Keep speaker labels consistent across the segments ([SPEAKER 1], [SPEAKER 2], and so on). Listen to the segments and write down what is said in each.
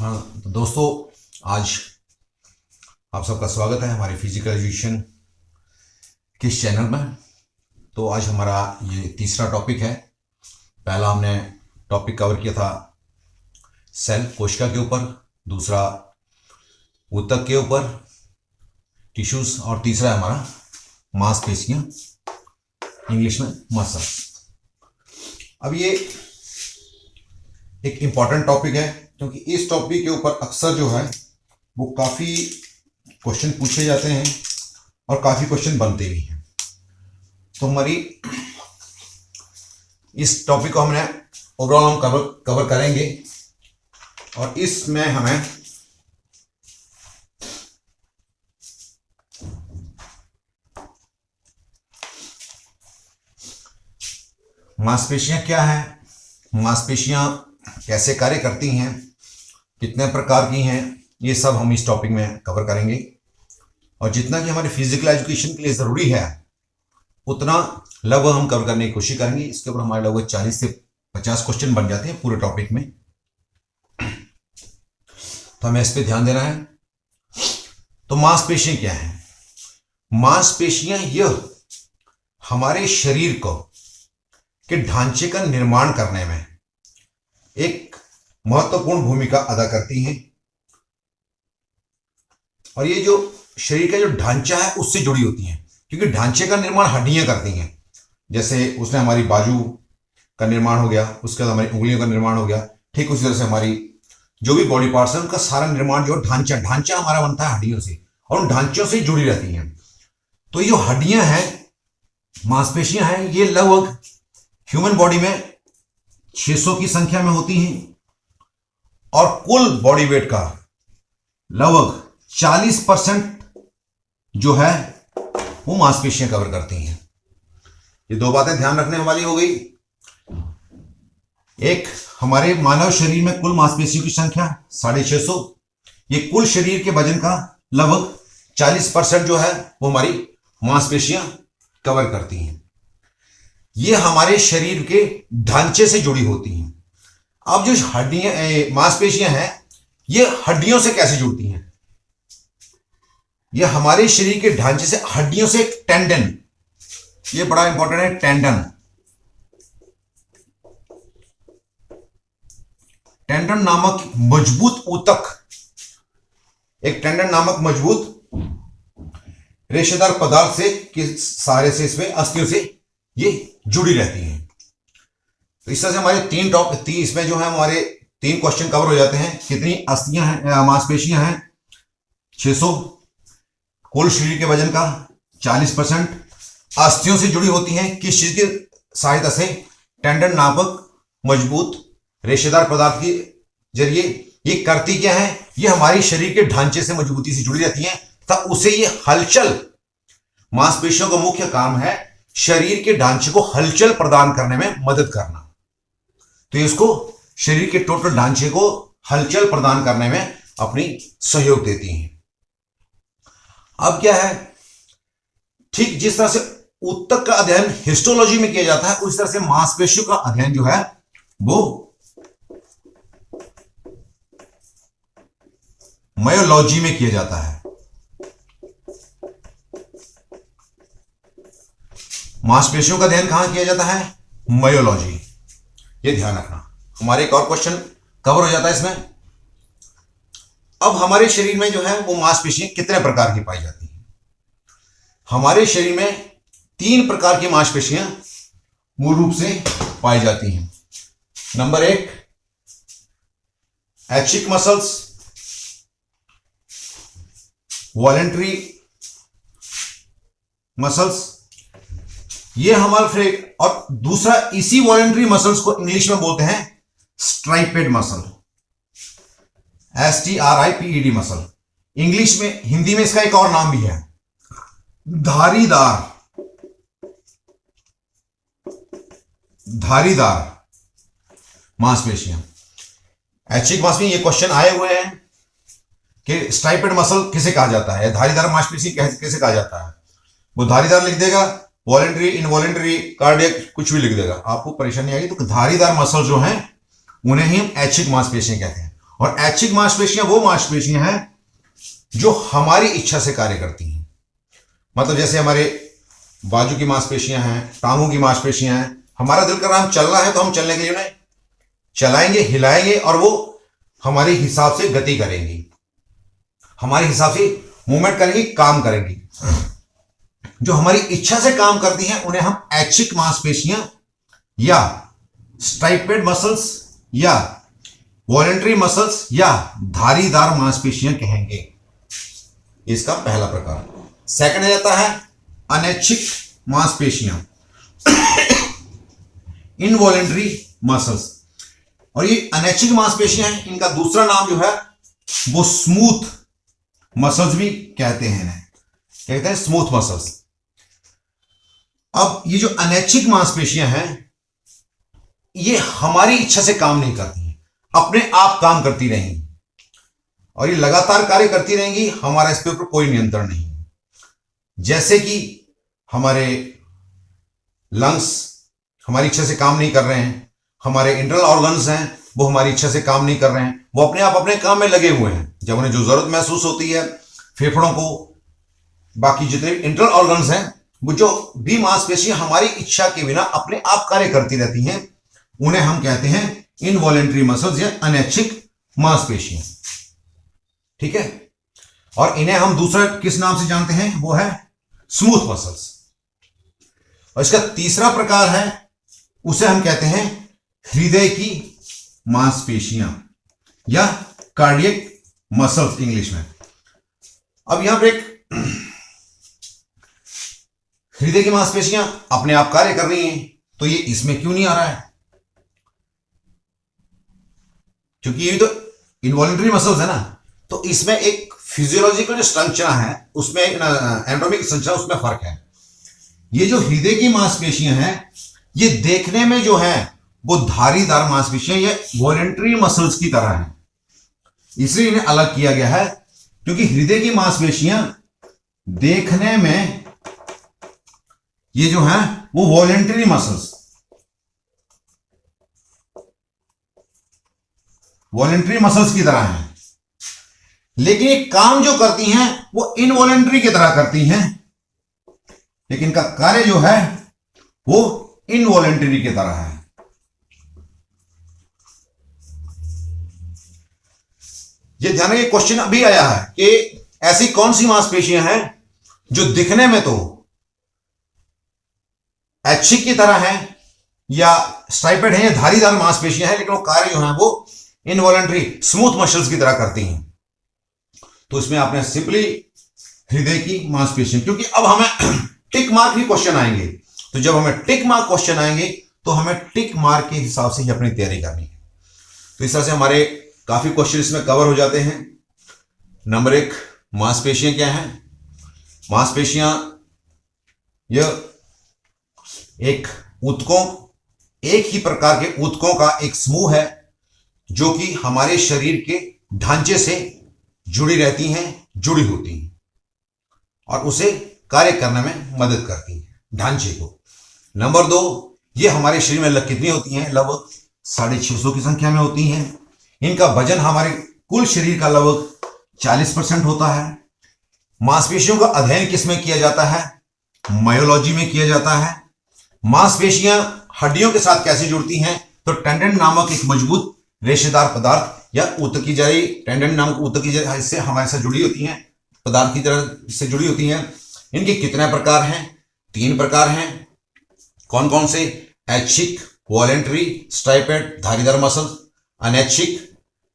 [SPEAKER 1] हाँ तो दोस्तों, आज आप सबका स्वागत है हमारे फिजिकल एजुकेशन के इस चैनल में। तो आज हमारा ये तीसरा टॉपिक है। पहला हमने टॉपिक कवर किया था सेल कोशिका के ऊपर, दूसरा ऊतक के ऊपर टिश्यूज, और तीसरा है हमारा मांसपेशियां, इंग्लिश में मसल्स। अब ये एक इम्पॉर्टेंट टॉपिक है क्योंकि इस टॉपिक के ऊपर अक्सर जो है वो काफ़ी क्वेश्चन पूछे जाते हैं और काफ़ी क्वेश्चन बनते भी हैं। तो हमारी इस टॉपिक को हमने ओवरऑल हम कवर करेंगे और इसमें हमें मांसपेशियां क्या है, मांसपेशियां कैसे कार्य करती हैं, कितने प्रकार की हैं, ये सब हम इस टॉपिक में कवर करेंगे। और जितना कि हमारे फिजिकल एजुकेशन के लिए ज़रूरी है उतना लगभग हम कवर करने की कोशिश करेंगे। इसके ऊपर हमारे लगभग 40 से 50 क्वेश्चन बन जाते हैं पूरे टॉपिक में, तो हमें इस पर ध्यान देना है। तो मांसपेशियां क्या हैं? मांसपेशियां यह हमारे शरीर को के ढांचे का निर्माण करने में एक महत्वपूर्ण भूमिका अदा करती हैं। और ये जो शरीर का जो ढांचा है उससे जुड़ी होती हैं, क्योंकि ढांचे का निर्माण हड्डियां करती हैं। जैसे उसने हमारी बाजू का निर्माण हो गया, उसके बाद हमारी उंगलियों का निर्माण हो गया, ठीक उसी तरह से हमारी जो भी बॉडी पार्ट्स है उनका सारा निर्माण जो ढांचा हमारा बनता है हड्डियों से, और उन ढांचों से जुड़ी रहती हैं। तो ये जो हड्डियां हैं, मांसपेशियां हैं, ये लगभग ह्यूमन बॉडी में 600 की संख्या में होती हैं और कुल बॉडी वेट का लगभग 40% जो है वो मांसपेशियां कवर करती हैं। ये दो बातें ध्यान रखने वाली हो गई। एक, हमारे मानव शरीर में कुल मांसपेशियों की संख्या 650, ये कुल शरीर के वजन का लगभग 40% जो है वो हमारी मांसपेशियां कवर करती हैं। ये हमारे शरीर के ढांचे से जुड़ी होती हैं। अब जो हड्डियां मांसपेशियां हैं ये हड्डियों से कैसे जुड़ती हैं? ये हमारे शरीर के ढांचे से हड्डियों से एक टेंडन, ये बड़ा इंपॉर्टेंट है, टेंडन नामक मजबूत ऊतक, एक टेंडन नामक मजबूत रेशेदार पदार्थ से के सारे से इसमें अस्थियों से ये जुड़ी रहती हैं। तो इस तरह से हमारे इसमें जो है हमारे 3 क्वेश्चन कवर हो जाते हैं। कितनी अस्थियां हैं, मांसपेशियां हैं? 600, कुल शरीर के वजन का 40%, अस्थियों से जुड़ी होती हैं किस चीज की सहायता से? टेंडन नामक मजबूत रेशेदार पदार्थ के जरिए। ये करती क्या है? ये हमारे शरीर के ढांचे से मजबूती से जुड़ी रहती हैं, तब उसे ये हलचल, मांसपेशियों का मुख्य काम है शरीर के ढांचे को हलचल प्रदान करने में मदद करना। तो इसको शरीर के टोटल ढांचे को हलचल प्रदान करने में अपनी सहयोग देती हैं। अब क्या है, ठीक जिस तरह से ऊतक का अध्ययन हिस्टोलॉजी में किया जाता है उस तरह से मांसपेशियों का अध्ययन जो है वो मायोलॉजी में किया जाता है। मांसपेशियों का अध्ययन कहां किया जाता है? मायोलॉजी। ये ध्यान रखना। हमारे एक और क्वेश्चन कवर हो जाता है इसमें। अब हमारे शरीर में जो है वो मांसपेशियां कितने प्रकार की पाई जाती हैं? हमारे शरीर में 3 प्रकार की मांसपेशियां मूल रूप से पाई जाती हैं। नंबर 1, ऐच्छिक मसल्स, वॉलेंटरी मसल्स, ये हमारे फिर, और दूसरा इसी वॉलेंटरी मसल्स को इंग्लिश में बोलते हैं स्ट्राइपेड मसल, STRIPED मसल। इंग्लिश में, हिंदी में इसका एक और नाम भी है, धारीदार मांसपेशियां। ऐच्छिक मांसपेशियां, ये क्वेश्चन आए हुए हैं कि स्ट्राइपेड मसल किसे कहा जाता है, धारीदार मांसपेशी किसे कहा जाता है? वो धारीदार लिख देगा, वॉलेंटरी, इनवॉलेंटरी, कार्डियक, कुछ भी लिख देगा, आपको परेशानी आएगी। तो धारीदार मसल जो हैं उन्हें ही हम ऐच्छिक मांसपेशियां कहते हैं। और ऐच्छिक मांसपेशियां वो मांसपेशियां हैं जो हमारी इच्छा से कार्य करती हैं। मतलब जैसे हमारे बाजू की मांसपेशियां हैं, टांगों की मांसपेशियां हैं, हमारा दिल कर रहा है हम चलना है तो हम चलने के लिए उन्हें चलाएंगे, हिलाएंगे और वो हमारे हिसाब से गति करेंगी, हमारे हिसाब से मूवमेंट करेंगी, काम करेंगी। जो हमारी इच्छा से काम करती हैं उन्हें हम ऐच्छिक मांसपेशियां या स्ट्राइपेड मसल्स या वॉलेंट्री मसल्स या धारीदार मांसपेशियां कहेंगे। इसका पहला प्रकार। सेकंड आ जाता है अनैच्छिक मांसपेशियां, इनवॉलेंट्री मसल्स। और ये अनैच्छिक मांसपेशियां हैं, इनका दूसरा नाम जो है वो स्मूथ मसल्स भी कहते हैं इन्हें, कहते हैं स्मूथ मसल्स। अब ये जो अनैच्छिक मांसपेशियां हैं ये हमारी इच्छा से काम नहीं करती हैं, अपने आप काम करती रहेंगी और ये लगातार कार्य करती रहेंगी, हमारा इसके ऊपर कोई नियंत्रण नहीं। जैसे कि हमारे लंग्स हमारी इच्छा से काम नहीं कर रहे हैं, हमारे इंटरनल ऑर्गन्स हैं वो हमारी इच्छा से काम नहीं कर रहे हैं, वो अपने आप अपने काम में लगे हुए हैं। जब उन्हें जो जरूरत महसूस होती है, फेफड़ों को, बाकी जितने इंटरनल ऑर्गन्स हैं, वो जो भी मांसपेशियां हमारी इच्छा के बिना अपने आप कार्य करती रहती हैं, उन्हें हम कहते हैं इनवॉलेंट्री मसल्स या अनैच्छिक मांसपेशियां। ठीक है। और इन्हें हम दूसरा किस नाम से जानते हैं, वो है स्मूथ मसल्स। और इसका तीसरा प्रकार है, उसे हम कहते हैं हृदय की मांसपेशियां या कार्डियक मसल्स इंग्लिश में। अब यहां पर एक हृदय की मांसपेशियां अपने आप कार्य कर रही हैं, तो ये इसमें क्यों नहीं आ रहा है? क्योंकि ये तो इनवॉलेंट्री मसल्स है ना, तो इसमें एक फिजियोलॉजिकल जो संरचना है, उसमें एनाटॉमिक संरचना, उसमें फर्क है। ये जो हृदय की मांसपेशियां हैं ये देखने में जो है वो धारीदार मांसपेशियां या वॉलेंट्री मसल्स की तरह हैं, इसलिए इन्हें अलग किया गया है। क्योंकि हृदय की मांसपेशियां देखने में ये जो है वो वॉलेंट्री मसल्स, वॉलेंट्री मसल्स की तरह हैं, लेकिन ये काम जो करती हैं वो इनवॉलेंट्री की तरह करती हैं, लेकिन इनका कार्य जो है वो इनवॉलेंट्री की तरह है। ये ध्यान रखिए, क्वेश्चन अभी आया है कि ऐसी कौन सी मांसपेशियां हैं जो दिखने में तो ऐच्छिक की तरह हैं या स्ट्राइपेड हैं या धारीदार मांसपेशियां हैं, लेकिन वो कार्य जो है वो इनवॉलेंट्री स्मूथ मसल्स की तरह करती हैं। तो इसमें आपने सिंपली हृदय की मांसपेशियां, क्योंकि अब हमें टिक मार्क भी क्वेश्चन आएंगे, तो जब हमें टिक मार्क क्वेश्चन आएंगे तो हमें टिक मार्क के हिसाब से ही अपनी तैयारी करनी है। तो इस तरह से हमारे काफी क्वेश्चन इसमें कवर हो जाते हैं। नंबर 1, मांसपेशियां क्या हैं? मांसपेशियां यह एक ऊतकों, एक ही प्रकार के ऊतकों का एक समूह है जो कि हमारे शरीर के ढांचे से जुड़ी रहती हैं, जुड़ी होती हैं और उसे कार्य करने में मदद करती हैं, ढांचे को। नंबर 2, ये हमारे शरीर में कितनी होती हैं? लगभग 650 की संख्या में होती हैं। इनका वजन हमारे कुल शरीर का लगभग 40% होता है। मांसपेशियों का अध्ययन किसमें किया जाता है? मायोलॉजी में किया जाता है। मांसपेशियां हड्डियों के साथ कैसे जुड़ती हैं? तो टेंडन नामक एक मजबूत रेशेदार पदार्थ या ऊतकी जड़ी, टेंडन नामक ऊतकी जड़ी से हमारे साथ जुड़ी होती हैं, पदार्थ की तरह से जुड़ी होती हैं। इनके कितने प्रकार हैं? 3 प्रकार हैं। कौन कौन से? ऐच्छिक, वॉलेंट्री, स्ट्राइपेड, धारीदार मसल्स, अनैच्छिक,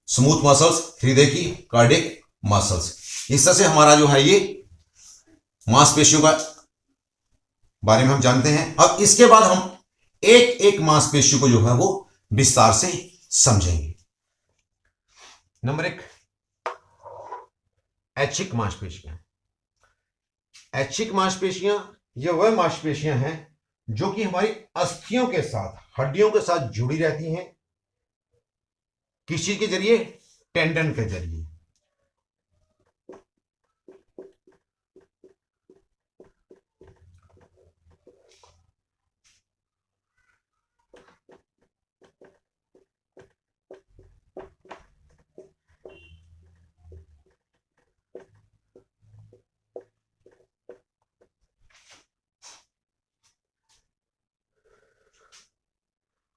[SPEAKER 1] स्मूथ मसल्स, हृदय की कार्डियक मसल्स। इस तरह से हमारा जो है ये मांसपेशियों का बारे में हम जानते हैं। अब इसके बाद हम एक एक मांसपेशियों को जो है वो विस्तार से समझेंगे। नंबर 1, ऐच्छिक मांसपेशियां। ऐच्छिक मांसपेशियां ये वह मांसपेशियां हैं जो कि हमारी अस्थियों के साथ, हड्डियों के साथ जुड़ी रहती हैं। किस चीज के जरिए? टेंडन के जरिए।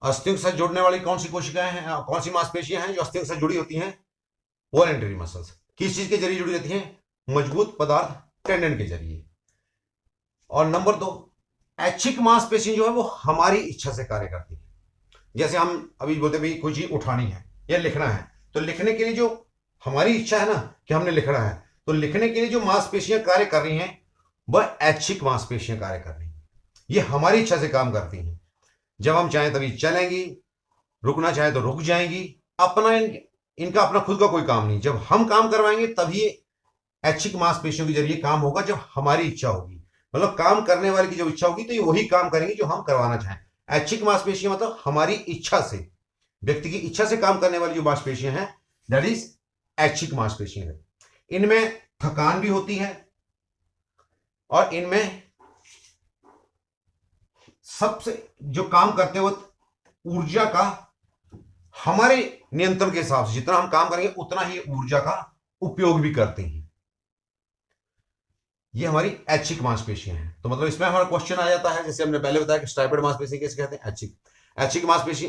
[SPEAKER 1] अस्थियों के साथ जुड़ने वाली कौन सी कोशिकाएं हैं, कौन सी मांसपेशियां हैं जो अस्थियों के साथ जुड़ी होती हैं? Voluntary muscles. किस चीज के जरिए जुड़ी रहती हैं? मजबूत पदार्थ टेंडन के जरिए। और नंबर 2, ऐच्छिक मांसपेशी जो है वो हमारी इच्छा से कार्य करती है। जैसे हम अभी बोलते भाई कोई चीज उठानी है या लिखना है, तो लिखने के लिए जो हमारी इच्छा है ना कि हमने लिखना है, तो लिखने के लिए जो मांसपेशियां कार्य कर रही हैं वह ऐच्छिक मांसपेशियां कार्य कर रही हैं। ये हमारी इच्छा से काम करती हैं। जब हम चाहें तभी चलेंगी, रुकना चाहे तो रुक जाएंगी। अपना इनका अपना खुद का कोई काम नहीं। जब हम काम करवाएंगे तभी ऐच्छिक मांसपेशियों के जरिए काम होगा, जब हमारी इच्छा होगी। मतलब काम करने वाले की जो इच्छा होगी तो ये वही काम करेंगे जो हम करवाना चाहें। ऐच्छिक मांसपेशियां मतलब हमारी इच्छा से, व्यक्ति की इच्छा से काम करने वाली जो मांसपेशियां हैं दैट इज ऐच्छिक मांसपेशियां हैं। इनमें थकान भी होती है और इनमें सबसे जो काम करते वक्त ऊर्जा का हमारे नियंत्रण के हिसाब से जितना हम काम करेंगे उतना ही ऊर्जा का उपयोग भी करते हैं। ये हमारी ऐच्छिक मांसपेशियां हैं। तो मतलब इसमें हमारा क्वेश्चन आ जाता है, जैसे हमने पहले बताया कि स्टाइपेड मांसपेशी कैसे कहते हैं? ऐच्छिक। ऐच्छिक मांसपेशी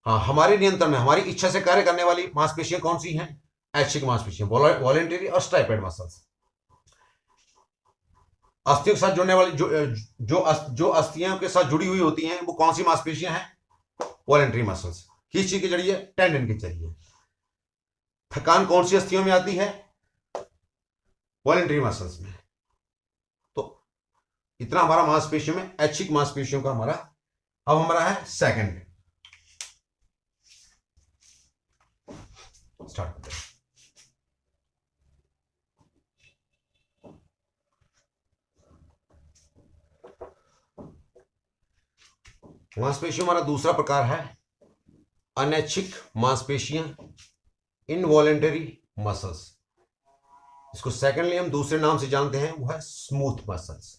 [SPEAKER 1] हाँ हमारे नियंत्रण में, हमारी इच्छा से कार्य करने वाली मांसपेशियां कौन सी हैं? ऐच्छिक मांसपेशियां, वॉलेंटरी और स्टाइपेड मसल्स। अस्थियों के साथ जुड़ने वाली जो अस्थियों के साथ जुड़ी हुई होती हैं वो कौन सी मांसपेशियां हैं? Voluntary muscles. किस चीज के जरिए? टेंडन के जरिए। थकान कौन सी अस्थियों में आती है? वॉलेंटरी मसल्स में। तो इतना हमारा मांसपेशियों में, ऐच्छिक मांसपेशियों का हमारा। अब हमारा है सेकंड, स्टार्ट करते हैं। मांसपेशियों हमारा दूसरा प्रकार है अनैच्छिक मांसपेशियां, इनवॉलेंटरी मसल्स। इसको सेकेंडली हम दूसरे नाम से जानते हैं, वो है स्मूथ मसल्स।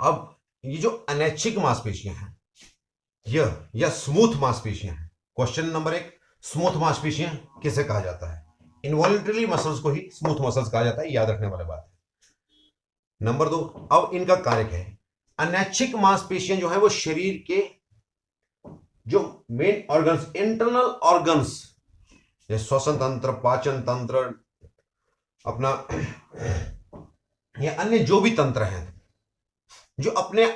[SPEAKER 1] अब ये जो अनैच्छिक मांसपेशियां हैं या स्मूथ मांसपेशियां हैं। क्वेश्चन नंबर 1, स्मूथ मांसपेशियां किसे कहा जाता है? इनवॉलेंटरी मसल्स को ही स्मूथ मसल्स कहा जाता है, याद रखने वाली बात है। नंबर 2, अब इनका कार्य क्या है? अनैच्छिक मांसपेशियां जो है वो शरीर के जो मेन ऑर्गन्स, इंटरनल ऑर्गन्स, जैसे श्वसन तंत्र, पाचन तंत्र, अपना या अन्य जो भी तंत्र हैं, जो अपने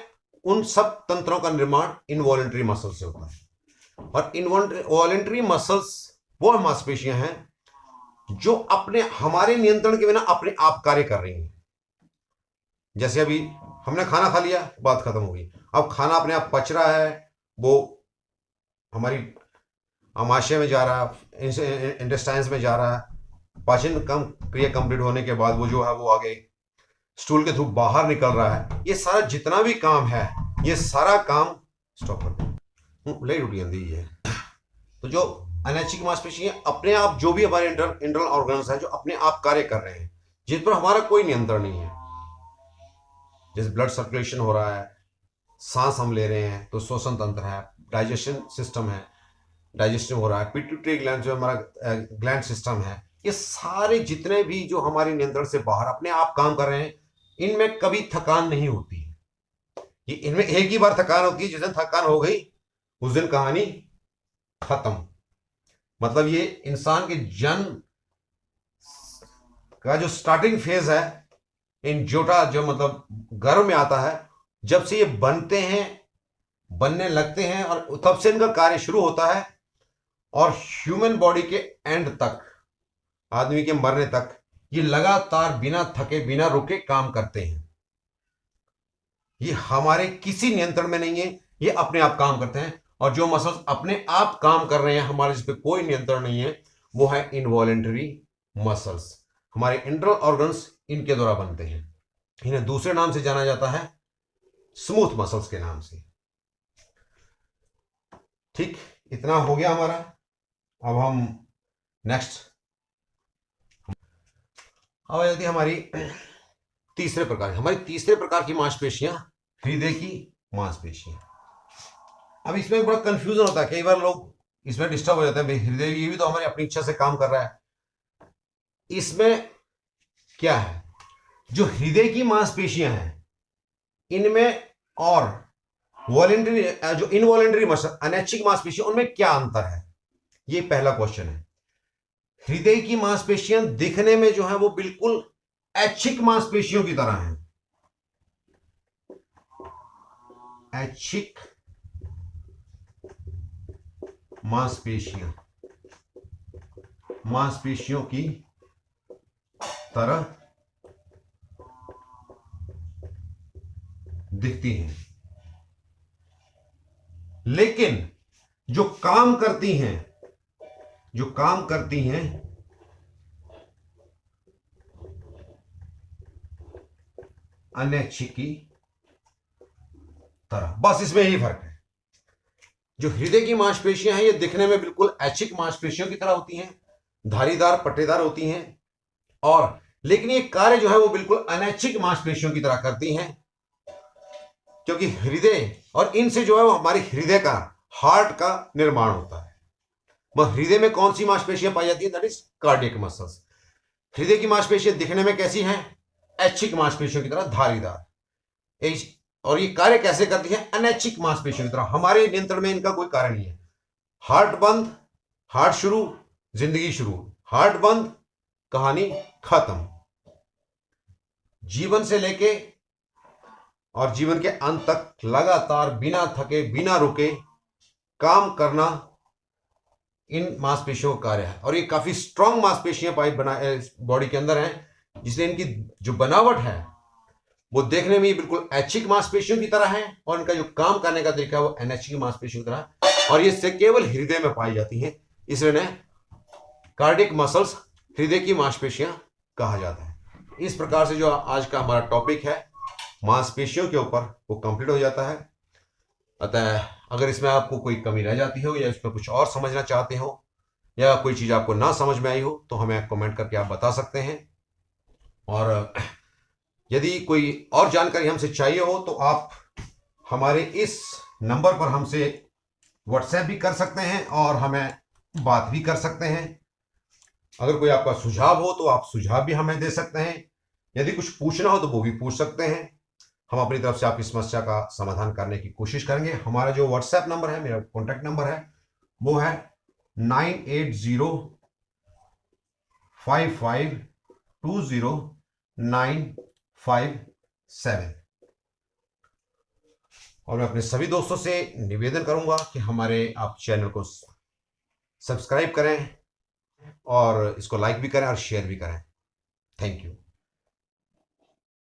[SPEAKER 1] उन सब तंत्रों का निर्माण इनवॉलेंटरी मसल से होता है। और इनवॉलेंटरी मसल्स वो मांसपेशियां हैं जो अपने हमारे नियंत्रण के बिना अपने आप कार्य कर रही हैं। जैसे अभी हमने खाना खा लिया, बात खत्म हो गई। अब खाना अपने आप पच रहा है, वो हमारी आमाशय में जा रहा है, इंटेस्टाइन्स में जा रहा है। पाचन क्रिया कंप्लीट होने के बाद वो जो है वो आगे स्टूल के थ्रू बाहर निकल रहा है। ये सारा जितना भी काम है, ये सारा काम स्टॉप कर दो, लई उठी आंदी है। तो जो अनैच्छिक मांसपेशियां अपने आप, जो भी हमारे इंटरनल ऑर्गन्स हैं जो अपने आप कार्य कर रहे हैं, जिस पर हमारा कोई नियंत्रण नहीं है। जैसे ब्लड सर्कुलेशन हो रहा है, सांस हम ले रहे हैं तो श्वसन तंत्र है, डाइजेशन सिस्टम है, डाइजेशन हो रहा है, पिट्यूटरी ग्लैंड जो हमारा ग्लैंड सिस्टम है, ये सारे जितने भी जो हमारे नियंत्रण से बाहर अपने आप काम कर रहे हैं, इनमें कभी थकान नहीं होती है। ये इनमें एक ही बार थकान होती है, जिस दिन थकान हो गई उस दिन कहानी खत्म। मतलब ये इंसान के जन्म का जो स्टार्टिंग फेज है, इन जोटा जो मतलब गर्भ में आता है, जब से ये बनते हैं, बनने लगते हैं, और तब से इनका कार्य शुरू होता है और ह्यूमन बॉडी के एंड तक, आदमी के मरने तक, ये लगातार बिना थके बिना रुके काम करते हैं। ये हमारे किसी नियंत्रण में नहीं है, ये अपने आप काम करते हैं। और जो मसल्स अपने आप काम कर रहे हैं, हमारे जिस पे कोई नियंत्रण नहीं है, वो है इनवॉलेंटरी मसल्स। हमारे इंटरनल ऑर्गन्स इनके द्वारा बनते हैं। इन्हें दूसरे नाम से जाना जाता है, स्मूथ मसल्स के नाम से। ठीक, इतना हो गया हमारा। अब हम नेक्स्ट अब यदि हमारी तीसरे प्रकार की मांसपेशियां, हृदय की मांसपेशियां। अब इसमें बड़ा कंफ्यूजन होता है, कई बार लोग इसमें डिस्टर्ब हो जाते हैं, भाई हृदय ये भी तो हमारी अपनी इच्छा से काम कर रहा है। इसमें क्या है, जो हृदय की मांसपेशियां हैं, इनमें और वॉलेंटरी जो इनवॉलेंटरी मसल अनैच्छिक मांसपेशियां, उनमें क्या अंतर है? ये पहला क्वेश्चन है। हृदय की मांसपेशियां दिखने में जो है वो बिल्कुल ऐच्छिक मांसपेशियों की तरह हैं। ऐच्छिक मांसपेशियों की तरह दिखती हैं, लेकिन जो काम करती हैं अनैच्छिक की तरह। बस इसमें यही फर्क है। जो हृदय की मांसपेशियां हैं ये दिखने में बिल्कुल ऐच्छिक मांसपेशियों की तरह होती हैं, धारीदार पट्टेदार होती हैं, और लेकिन ये कार्य जो है वो बिल्कुल अनैच्छिक मांसपेशियों की तरह करती हैं, क्योंकि हृदय और इनसे जो है वो हमारे हृदय का, हार्ट का निर्माण होता है। वह हृदय में कौन सी मांसपेशियां पाई जाती है? That is cardiac muscles. हृदय की मांसपेशियां दिखने में कैसी हैं? ऐच्छिक मांसपेशियों की तरह धारीदार। और ये कार्य कैसे करती है? अनैच्छिक मांसपेशियों की तरह। हमारे नियंत्रण में इनका कोई कार्य नहीं है। हार्ट बंद, हार्ट शुरू, जिंदगी शुरू। हार्ट बंद, कहानी खत्म। जीवन से लेके और जीवन के अंत तक लगातार बिना थके बिना रुके काम करना इन मांसपेशियों का कार्य है। और ये काफी स्ट्रांग मांसपेशियां बॉडी के अंदर हैं, जिसलिए इनकी जो बनावट है वो देखने में बिल्कुल ऐच्छिक मांसपेशियों की तरह है, और इनका जो काम करने का तरीका है वो अनैच्छिक मांसपेशियों की तरह, और ये केवल हृदय में पाई जाती हैं, इसलिए इन्हें कार्डियक मसल्स, हृदय की मांसपेशियां कहा जाता है। इस प्रकार से जो आज का हमारा टॉपिक है मांसपेशियों के ऊपर, वो कंप्लीट हो जाता है। अतः अगर इसमें आपको कोई कमी रह जाती हो या इसमें कुछ और समझना चाहते हो या कोई चीज आपको ना समझ में आई हो तो हमें कमेंट करके आप बता सकते हैं। और यदि कोई और जानकारी हमसे चाहिए हो तो आप हमारे इस नंबर पर हमसे व्हाट्सएप भी कर सकते हैं और हमें बात भी कर सकते हैं। अगर कोई आपका सुझाव हो तो आप सुझाव भी हमें दे सकते हैं। यदि कुछ पूछना हो तो वो भी पूछ सकते हैं। हम अपनी तरफ से आपकी समस्या का समाधान करने की कोशिश करेंगे। हमारा जो व्हाट्सएप नंबर है, मेरा कॉन्टैक्ट नंबर है, वो है 9805520957। और मैं अपने सभी दोस्तों से निवेदन करूंगा कि हमारे आप चैनल को सब्सक्राइब करें और इसको लाइक भी करें और शेयर भी करें। Thank you.